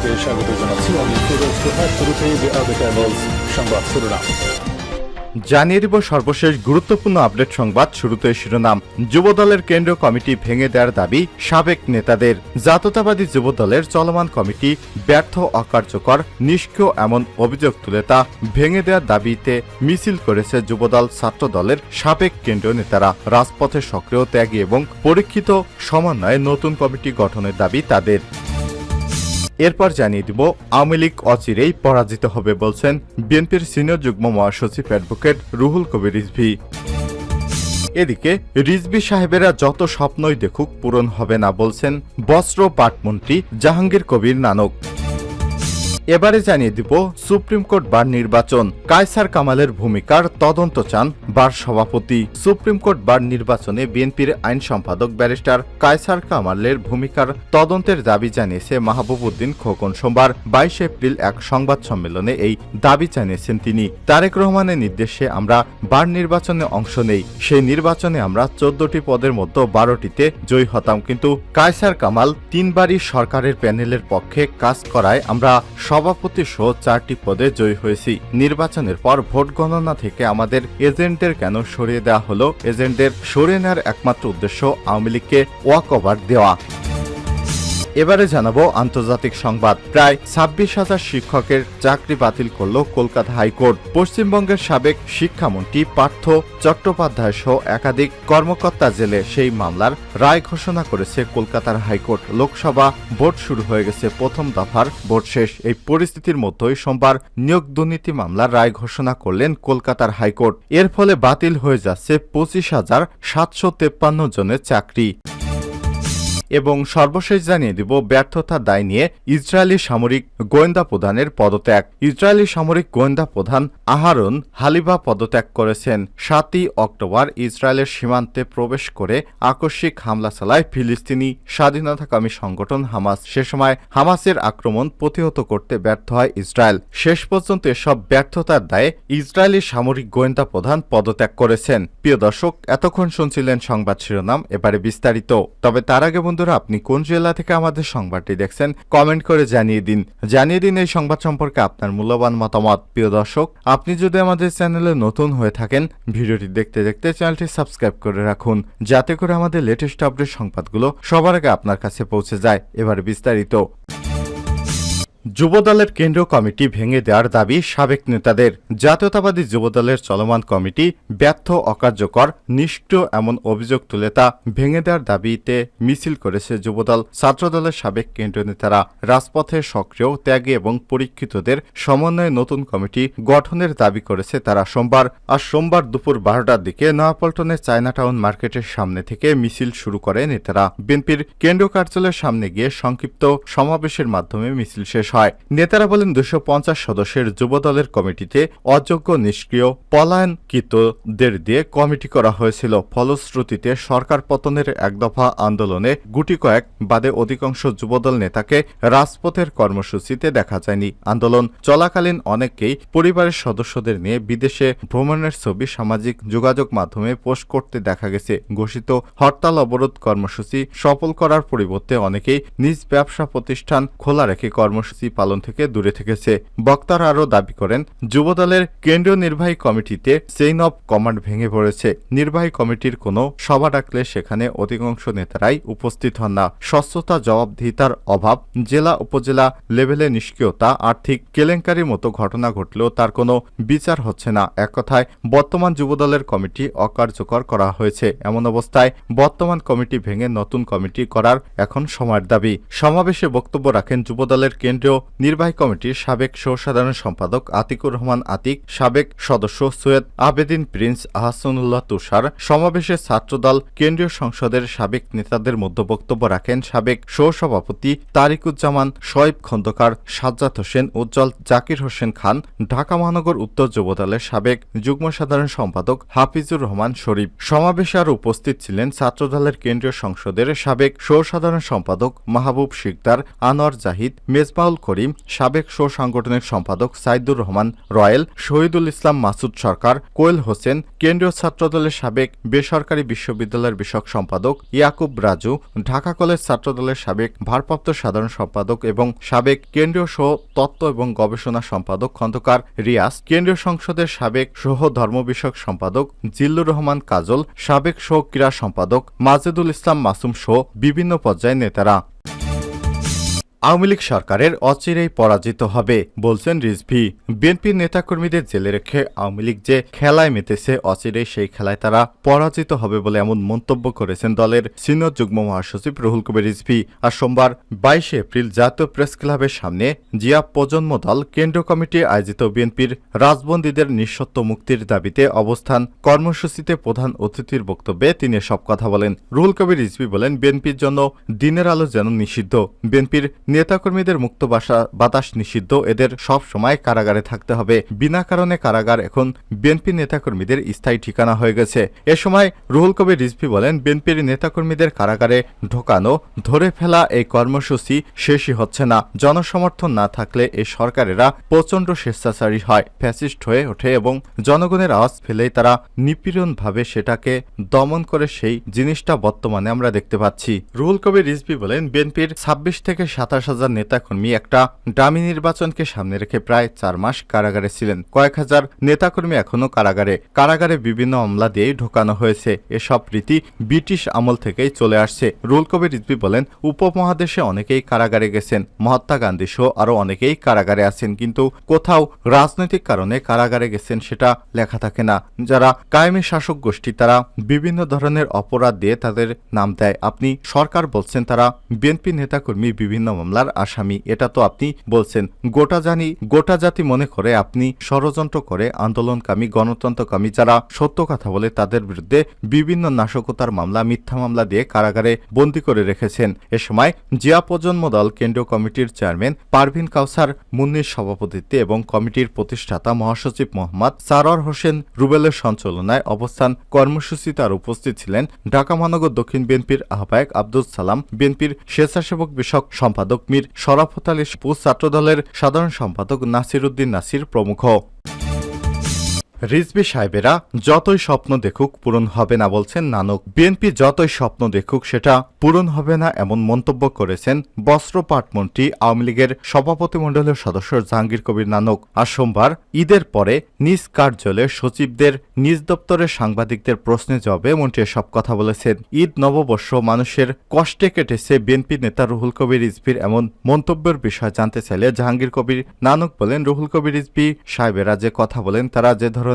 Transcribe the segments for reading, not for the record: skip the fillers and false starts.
আপনাদেরকে স্বাগত জানাচ্ছি। আমি ফিরোজ তোহা। শুরুতেই দ্য টাইমস সংবাদ শিরোনাম জানিয়ে দিব সর্বশেষ গুরুত্বপূর্ণ আপডেট সংবাদ। শুরুতে শিরোনাম, যুবদলের কেন্দ্রীয় কমিটি ভেঙে দেওয়ার দাবি সাবেক নেতাদের। জাতীয়তাবাদী যুবদলের চলমান কমিটি ব্যর্থ, অকার্যকর, নিষ্ক্রিয় এমন অভিযোগ তুলে তা ভেঙে দেওয়ার দাবিতে মিছিল করেছে যুবদল ছাত্র দলের সাবেক কেন্দ্রীয় নেতারা। রাজপথে সক্রিয়, ত্যাগী এবং পরীক্ষিত সমন্বয়ে নতুন কমিটি গঠনের দাবি তাদের। এরপর জানিয়ে দিব, আওয়ামী লীগ অচিরেই পরাজিত হবে বলছেন বিএনপির সিনিয়র যুগ্ম মহাসচিব অ্যাডভোকেট রুহুল কবির রিজভী। এদিকে রিজভী সাহেবেরা যত স্বপ্নই দেখুক পূরণ হবে না বলছেন বস্ত্র পাটমন্ত্রী জাহাঙ্গীর কবির নানক। এবারে জানিয়ে দিব, সুপ্রিম কোর্ট বার নির্বাচন, কায়সার কামালের ভূমিকার তদন্ত চান বার সভাপতি। সুপ্রিম কোর্ট বার নির্বাচনে বিএনপির আইন সম্পাদক ব্যারিস্টার কায়সার কামালের ভূমিকার তদন্তের দাবি জানিয়েছে মাহবুব উদ্দিন খোকন। সোমবার 22 এপ্রিল এক সংবাদ সম্মেলনে এই দাবি জানিয়েছেন তিনি। তারেক রহমানের নির্দেশে আমরা বার নির্বাচনে অংশ নেই। সেই নির্বাচনে আমরা 14টি পদের মধ্যে 12টিতে জয়ী হতাম, কিন্তু কায়সার কামাল 3বারই সরকারের প্যানেলের পক্ষে কাজ করায় আমরা সভাপতি সহ 4টি পদে জয়ী হয়েছি। নির্বাচনের পর ভোট গণনা থেকে আমাদের এজেন্টদের কেন সরিয়ে দেওয়া হলো? এজেন্টদের সরিয়ে নেওয়ার একমাত্র উদ্দেশ্য আওয়ামী লীগকে ওয়াকওভার দেওয়া। এবারে জানাবো আন্তর্জাতিক সংবাদ। প্রায় 26,000 শিক্ষকের চাকরি বাতিল করল কলকাতা হাইকোর্ট। পশ্চিমবঙ্গের সাবেক শিক্ষামন্ত্রী পার্থ চট্টোপাধ্যায় সহ একাধিক কর্মকর্তা জেলে, সেই মামলার রায় ঘোষণা করেছে কলকাতার হাইকোর্ট। লোকসভা ভোট শুরু হয়ে গেছে, প্রথম দফার ভোট শেষ। এই পরিস্থিতির মধ্যেই সোমবার নিয়োগ দুর্নীতি মামলার রায় ঘোষণা করলেন কলকাতার হাইকোর্ট। এর ফলে বাতিল হয়ে যাচ্ছে 25,753 জনের চাকরি। এবং সর্বশেষ জানিয়ে দিব, ব্যর্থতার দায় নিয়ে ইসরায়েলি সামরিক গোয়েন্দা প্রধানের পদত্যাগ। ইসরায়েলি সামরিক গোয়েন্দা প্রধান আহারন হালিবা পদত্যাগ করেছেন। 7ই অক্টোবর ইসরায়েলের সীমান্তে প্রবেশ করে আকস্মিক হামলা চালায় ফিলিস্তিনি স্বাধীনতাকামী সংগঠন হামাস। সে সময় হামাসের আক্রমণ প্রতিহত করতে ব্যর্থ হয় ইসরায়েল। শেষ পর্যন্ত এসব ব্যর্থতার দায়ে ইসরায়েলি সামরিক গোয়েন্দা প্রধান পদত্যাগ করেছেন। প্রিয় দর্শক, এতক্ষণ শুনছিলেন সংবাদ শিরোনাম, এবারে বিস্তারিত। তবে তার আগে বন্ধুরা, আপনি কোন জেলা থেকে আমাদের সংবাদটি দেখছেন কমেন্ট করে জানিয়ে দিন এই সংবাদ সম্পর্কে আপনার মূল্যবান মতামত। প্রিয় দর্শক, আপনি যদি আমাদের চ্যানেলে নতুন হয়ে থাকেন, ভিডিওটি দেখতে দেখতে চ্যানেলটি সাবস্ক্রাইব করে রাখুন, যাতে করে আমাদের লেটেস্ট আপডেট সংবাদগুলো সবার আগে আপনার কাছে পৌঁছে যায়। এবার বিস্তারিত। যুবদলের কেন্দ্রীয় কমিটি ভেঙে দেওয়ার দাবি সাবেক নেতাদের। জাতীয়তাবাদী যুবদলের চলমান কমিটি ব্যর্থ, অকার্যকর, নিষ্ক্রিয় এমন অভিযোগ তুলে তা ভেঙে দেওয়ার দাবিতে মিছিল করেছে যুবদল ছাত্রদলের সাবেক কেন্দ্রীয় নেতারা। রাজপথে সক্রিয়, ত্যাগী এবং পরীক্ষিতদের সমন্বয়ে নতুন কমিটি গঠনের দাবি করেছে তারা। সোমবার দুপুর 12টার দিকে নয়াপল্টনের চায়নাটাউন মার্কেটের সামনে থেকে মিছিল শুরু করে নেতারা। বিএনপির কেন্দ্রীয় কার্যালয়ের সামনে গিয়ে সংক্ষিপ্ত সমাবেশের মাধ্যমে মিছিল শেষ হয়। নেতারা বলেন, 250 সদস্যের যুবদলের কমিটিতে অযোগ্য, নিষ্ক্রিয়, পলায়নকৃতদের দিয়ে কমিটি করা হয়েছিল। ফলশ্রুতিতে সরকার পতনের এক দফা আন্দোলনে গুটি কয়েক বাদে অধিকাংশ যুবদল নেতাকে রাজপথের কর্মসূচিতে দেখা যায়নি। আন্দোলন চলাকালীন অনেককেই পরিবারের সদস্যদের নিয়ে বিদেশে ভ্রমণের ছবি সামাজিক যোগাযোগ মাধ্যমে পোস্ট করতে দেখা গেছে। ঘোষিত হরতাল অবরোধ কর্মসূচি সফল করার পরিবর্তে অনেকেই নিজ ব্যবসা প্রতিষ্ঠান খোলা রেখে কর্মসূচি পালন থেকে দূরে থেকেছে। বক্তারা আরও দাবি করেন, যুবদলের কেন্দ্রীয় নির্বাহী কমিটিতে চেইন অব কমান্ড ভেঙে পড়েছে। নির্বাহী কমিটির কোনো সভা ডাকলে সেখানে অধিকাংশ নেতারাই উপস্থিত হন না। স্বচ্ছতা, জবাবদিহিতার অভাব, জেলা উপজেলা লেভেলে নিষ্ক্রিয়তা, আর্থিক কেলেঙ্কারির মতো ঘটনা ঘটলেও তার কোনো বিচার হচ্ছে না। এক কথায় বর্তমান যুবদলের কমিটি অকার্যকর করা হয়েছে। এমন অবস্থায় বর্তমান কমিটি ভেঙে নতুন কমিটি করার এখন সময়ের দাবি। সমাবেশে বক্তব্য রাখেন যুবদলের কেন্দ্রীয় নির্বাহী কমিটির সাবেক সহ-সাধারণ সম্পাদক আতিকুর রহমান আতিক, সাবেক সদস্য সৈয়দ আবেদিন প্রিন্স, আহসানুল্লাহ তুষার। সমাবেশে ছাত্রদল কেন্দ্রীয় সংসদের সাবেক নেতাদের মধ্যে বক্তব্য রাখেন সাবেক সহসভাপতি তারিকুজ্জামান, শোয়েব খন্দকার, সাজ্জাদ হোসেন উজ্জ্বল, জাকির হোসেন খান, ঢাকা মহানগর উত্তর যুবদলের সাবেক যুগ্ম সাধারণ সম্পাদক হাফিজুর রহমান শরীফ। সমাবেশে আরও উপস্থিত ছিলেন ছাত্রদলের কেন্দ্রীয় সংসদের সাবেক সহ-সাধারণ সম্পাদক মাহবুব শিকদার, আনোয়ার জাহিদ, মেজবাউল করিম, সাবেক সাংগঠনিক সম্পাদক সাইদুর রহমান রয়েল, শহীদুল ইসলাম মাসুদ সরকার, কোয়েল হোসেন, কেন্দ্রীয় ছাত্রদলের সাবেক বেসরকারি বিশ্ববিদ্যালয়ের বিষয়ক সম্পাদক ইয়াকুব রাজু, ঢাকা কলেজ ছাত্রদলের সাবেক ভারপ্রাপ্ত সাধারণ সম্পাদক এবং সাবেক কেন্দ্রীয় তত্ত্ব এবং গবেষণা সম্পাদক খন্দকার রিয়াজ, কেন্দ্রীয় সংসদের সাবেক ধর্ম বিষয়ক সম্পাদক জিল্লুর রহমান কাজল, সাবেক ক্রীড়া সম্পাদক মাজেদুল ইসলাম মাসুম সহ বিভিন্ন পর্যায়ের নেতারা। আওয়ামী লীগ সরকারের অচিরেই পরাজিত হবে বলছেন রিজভী। বিএনপির নেতাকর্মীদের জেলে রেখে আওয়ামী লীগ যে খেলায় মেতেছে, অচিরেই সেই খেলায় তারা পরাজিত হবে বলে এমন মন্তব্য করেছেন দলের সিনিয়র যুগ্ম মহাসচিব রুহুল কবির রিজভী। আর সোমবার 22 এপ্রিল জাতীয় প্রেস ক্লাবের সামনে জিয়া প্রজন্ম দল কেন্দ্রীয় কমিটি আয়োজিত বিএনপির রাজবন্দীদের নিঃশর্ত মুক্তির দাবিতে অবস্থান কর্মসূচিতে প্রধান অতিথির বক্তব্যে তিনি সব কথা বলেন। রুহুল কবির রিজভী বলেন, বিএনপির জন্য দিনের আলো যেন নিষিদ্ধ, বিএনপির নেতাকর্মীদের মুক্ত বাতাস নিষিদ্ধ, এদের সব সময় কারাগারে থাকতে হবে। বিনা কারণে কারাগার এখন বিএনপি নেতাকর্মীদের স্থায়ী ঠিকানা হয়ে গেছে। এ সময় রুহুল কবির রিজভী বলেন, বিএনপির নেতাকর্মীদের কারাগারে ঢোকানো, ধরে ফেলা এই কর্মসূচি শেষই হচ্ছে না। জনসমর্থন না থাকলে এই সরকারেরা প্রচণ্ড স্বেচ্ছাচারী হয়, ফ্যাসিস্ট হয়ে ওঠে এবং জনগণের আওয়াজ ফেলেই তারা নিপীড়নভাবে সেটাকে দমন করে। সেই জিনিসটা বর্তমানে আমরা দেখতে পাচ্ছি। রুহুল কবির রিজভী বলেন, বিএনপির 26 থেকে 27,000 নেতাকর্মী একটা ডামি নির্বাচনকে সামনে রেখে প্রায় 4 মাস কারাগারে ছিলেন। কয়েক হাজার নেতাকর্মী এখনো কারাগারে বিভিন্ন মামলা দিয়েই ঢোকানো হয়েছে। এসব রীতি ব্রিটিশ আমল থেকেই চলে আসছে। রুহুল কবির রিজভী বলেন, উপমহাদেশে অনেকেই কারাগারে গেছেন, মহাত্মা গান্ধী সহ আরো অনেকেই কারাগারে আছেন, কিন্তু কোথাও রাজনৈতিক কারণে কারাগারে গেছেন সেটা লেখা থাকে না। যারা কায়েমি শাসক গোষ্ঠী তারা বিভিন্ন ধরনের অপরাধ দিয়ে তাদের নাম দেয়। আপনি সরকার বলছেন তারা বিএনপি নেতাকর্মী বিভিন্ন মামলার আসামি, এটা তো আপনি বলছেন। গোটা জাতি মনে করে আপনি ষড়যন্ত্র করে আন্দোলনকামী গণতন্ত্রকামী যারা সত্য কথা বলে তাদের বিরুদ্ধে বিভিন্ন নাশকতার মামলা, মিথ্যা মামলা দিয়ে কারাগারে বন্দী করে রেখেছেন। এ সময় জিয়া প্রজন্ম দল কেন্দ্রীয় কমিটির চেয়ারম্যান পারভিন কাউসার মুন্নির সভাপতিত্বে এবং কমিটির প্রতিষ্ঠাতা মহাসচিব মোহাম্মদ সারোয়ার হোসেন রুবেলের সঞ্চালনায় অবস্থান কর্মসূচিতে আর উপস্থিত ছিলেন ঢাকা মহানগর দক্ষিণ বিএনপির আহ্বায়ক আব্দুল সালাম, বিএনপির স্বেচ্ছাসেবক বিষয়ক সম্পাদক মীর শরাফত আলী, ছাত্রদলের সাধারণ সম্পাদক নাসির উদ্দিন নাসির প্রমুখ। রিজভী সাহেবেরা যতই স্বপ্ন দেখুক পূরণ হবে না বলছেন নানক। বিএনপি যতই স্বপ্ন দেখুক সেটা পূরণ হবে না এমন মন্তব্য করেছেন বস্ত্র পাটমন্ত্রী আওয়ামী লীগের সভাপতিমণ্ডলীয় সদস্য জাহাঙ্গীর কবির নানক। আর সোমবার ঈদের পরে নিজ কার্যালয়ে সচিবদের নিজ দপ্তরের সাংবাদিকদের প্রশ্নে জবাবে মন্ত্রী সব কথা বলেছেন। ঈদ নববর্ষ মানুষের কষ্টে কেটেছে, বিএনপি নেতা রুহুল কবির রিজভীর এমন মন্তব্যের বিষয় জানতে চাইলে জাহাঙ্গীর কবির নানক বলেন, রুহুল কবির রিজভী সাহেবেরা যে কথা বলেন তারা যে ধরনের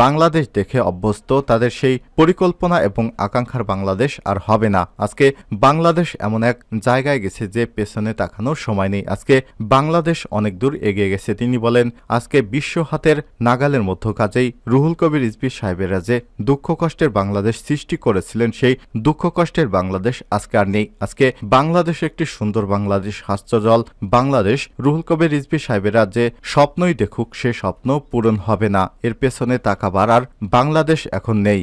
বাংলাদেশ দেখে অভ্যস্ত, তাদের সেই পরিকল্পনা এবং আকাঙ্ক্ষার বাংলাদেশ আর হবে না। আজকে বাংলাদেশ এমন এক জায়গায় গেছে যে পেছনে তাকানোর সময় নেই। আজকে বাংলাদেশ অনেক দূর এগিয়ে গেছে। তিনি বলেন, আজকে বিশ্ব হাতের নাগালের মধ্য, কাজেই রুহুল কবির রিজভী সাহেবেরা যে দুঃখ কষ্টের বাংলাদেশ সৃষ্টি করেছিলেন সেই দুঃখ কষ্টের বাংলাদেশ আজকে আর নেই। আজকে বাংলাদেশ একটি সুন্দর বাংলাদেশ, হাস্যজল বাংলাদেশ। রুহুল কবির রিজভী সাহেবেরা যে স্বপ্নই দেখুক সে স্বপ্ন পূরণ হবে না। এর পেছনে তাকাবার আর বাংলাদেশ এখন নেই।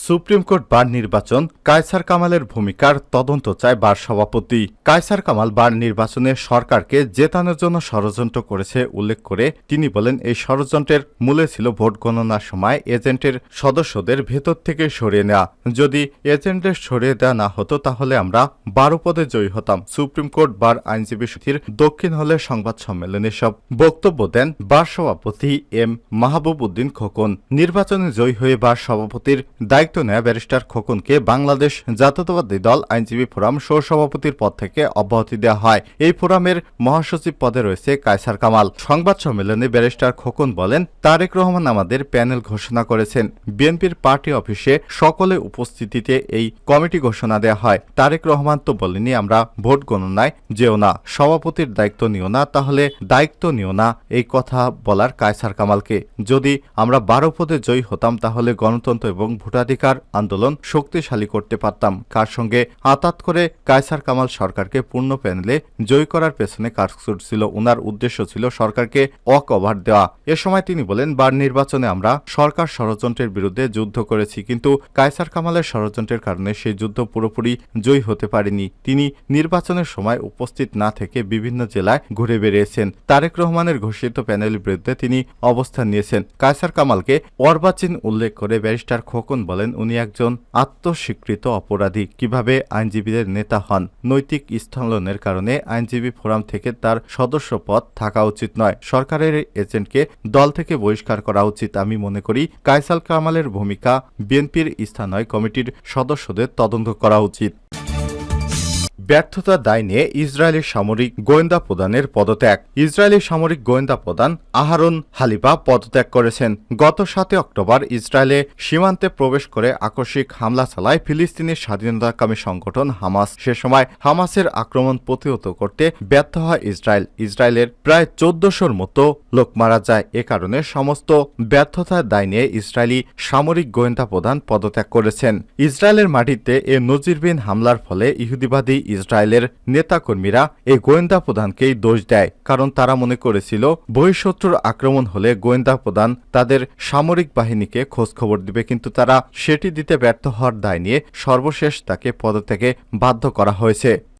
সুপ্রিম কোর্ট বার নির্বাচন, কায়সার কামালের ভূমিকার তদন্ত চায় বার সভাপতি। কায়সার কামাল বার নির্বাচনে সরকারকে জেতানোর জন্য ষড়যন্ত্র করেছে উল্লেখ করে তিনি বলেন, এই ষড়যন্ত্রের মূলে ছিল ভোট গণনার সময় এজেন্টের সদস্যদের ভেতর থেকে সরিয়ে নেওয়া। যদি এজেন্টদের সরিয়ে দেওয়া না হতো তাহলে আমরা 12 পদে জয়ী হতাম। সুপ্রিম কোর্ট বার আইনজীবী সমিতির দক্ষিণ হলে সংবাদ সম্মেলনে সব বক্তব্য দেন বার সভাপতি এম মাহবুব উদ্দিন খোকন। নির্বাচনে জয়ী হয়ে বার সভাপতির দায়িত্ব নেয়া ব্যারিস্টার খোকনকে বাংলাদেশ জাতীয়তাবাদী দল আইনজীবী ফোরাম সহসভাপতির পদ থেকে অব্যাহতি দেওয়া হয়। এই ফোরামের মহাসচিব পদে রয়েছে কায়সার কামাল। সংবাদ সম্মেলনে ব্যারিস্টার খোকন বলেন, তারেক রহমান আমাদের প্যানেল ঘোষণা করেছেন। বিএনপির পার্টি অফিসে সকলে উপস্থিতিতে এই কমিটি ঘোষণা দেওয়া হয়। তারেক রহমান তো বলেনি আমরা ভোট গণনায় যেও না, সভাপতির দায়িত্ব নিও না, তাহলে দায়িত্ব নিও না, এই কথা বলার কায়সার কামালকে। যদি আমরা 12 পদে জয়ী হতাম তাহলে গণতন্ত্র এবং ভোটাধিকার বেকার আন্দোলন শক্তিশালী করতে পারতাম। কার সঙ্গে আতাত করে কায়সার কামাল সরকারকে পূর্ণ প্যানেলে জয়ী করার পেছনে কাজ করছিল। ওনার উদ্দেশ্য ছিল সরকারকে ওয়াকওভার দেওয়া। এ সময় তিনি বলেন, বার নির্বাচনে আমরা সরকার ষড়যন্ত্রের বিরুদ্ধে যুদ্ধ করেছি, কিন্তু কায়সার কামালের ষড়যন্ত্রের কারণে সেই যুদ্ধ পুরোপুরি জয়ী হতে পারেনি। তিনি নির্বাচনের সময় উপস্থিত না থেকে বিভিন্ন জেলায় ঘুরে বেরিয়েছেন। তারেক রহমানের ঘোষিত প্যানেলের বিরুদ্ধে তিনি অবস্থান নিয়েছেন। কায়সার কামালকে অর্বাচীন উল্লেখ করে ব্যারিস্টার খোকন বলেন, উনি একজন আত্মস্বীকৃত অপরাধী। কিভাবে আইনজীবীদের নেতা হন? নৈতিক স্থলনের কারণে আইনজীবী ফোরাম থেকে তার সদস্য পদ থাকা উচিত নয়। সরকারের এজেন্টকে দল থেকে বহিষ্কার করা উচিত। আমি মনে করি কায়সার কামালের ভূমিকা বিএনপির স্থানীয় কমিটির সদস্যদের তদন্ত করা উচিত। ব্যর্থতার দায় নিয়ে ইসরায়েলি সামরিক গোয়েন্দা প্রধানের পদত্যাগ। ইসরায়েলি সামরিক গোয়েন্দা প্রধান আহারন হালিফা পদত্যাগ করেছেন। গত 7 অক্টোবর ইসরায়েলে সীমান্তে প্রবেশ করে আকস্মিক হামলা চালায় ফিলিস্তিনি স্বাধীনতাকামী সংগঠন হামাস। সে সময় হামাসের আক্রমণ প্রতিহত করতে ব্যর্থ হয় ইসরায়েল। ইসরায়েলের প্রায় 1400-র মতো লোক মারা যায়। এ কারণে সমস্ত ব্যর্থতার দায় নিয়ে ইসরায়েলি সামরিক গোয়েন্দা প্রধান পদত্যাগ করেছেন। ইসরায়েলের মাটিতে এ নজিরবিহীন হামলার ফলে ইহুদিবাদী ইসরায়েলের নেতাকর্মীরা এই গোয়েন্দা প্রধানকেই দোষ দেয়, কারণ তারা মনে করেছিল বহিঃশত্রুর আক্রমণ হলে গোয়েন্দা প্রধান তাদের সামরিক বাহিনীকে খোঁজখবর দিবে, কিন্তু তারা সেটি দিতে ব্যর্থ হওয়ার দায় নিয়ে সর্বশেষ তাকে পদত্যাগে বাধ্য করা হয়েছে।